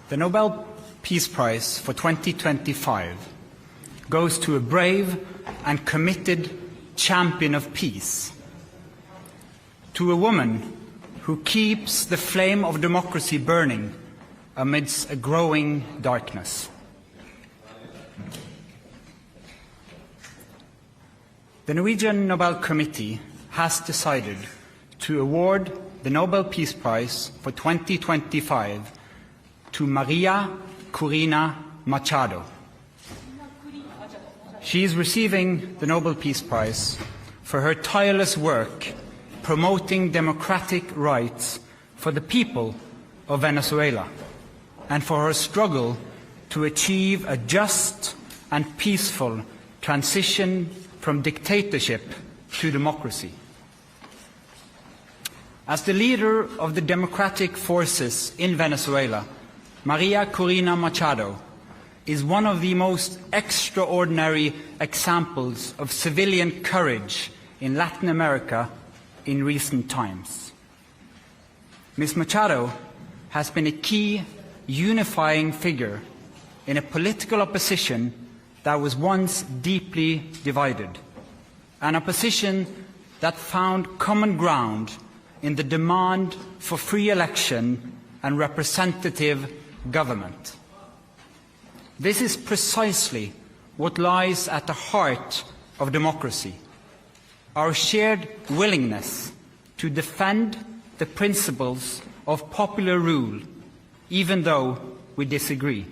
The Nobel Peace Prize for 2025 goes to a brave and committed champion of peace, to a woman who keeps the flame of democracy burning amidst a growing darkness. The Norwegian Nobel Committee has decided to award the Nobel Peace Prize for 2025 to Maria Corina Machado. She is receiving the Nobel Peace Prize for her tireless work promoting democratic rights for the people of Venezuela and for her struggle to achieve a just and peaceful transition from dictatorship to democracy. As the leader of the democratic forces in Venezuela, Maria Corina Machado is one of the most extraordinary examples of civilian courage in Latin America in recent times. Ms. Machado has been a key unifying figure in a political opposition that was once deeply divided, an opposition that found common ground in the demand for free election and representative government. This is precisely what lies at the heart of democracy, our shared willingness to defend the principles of popular rule, even though we disagree.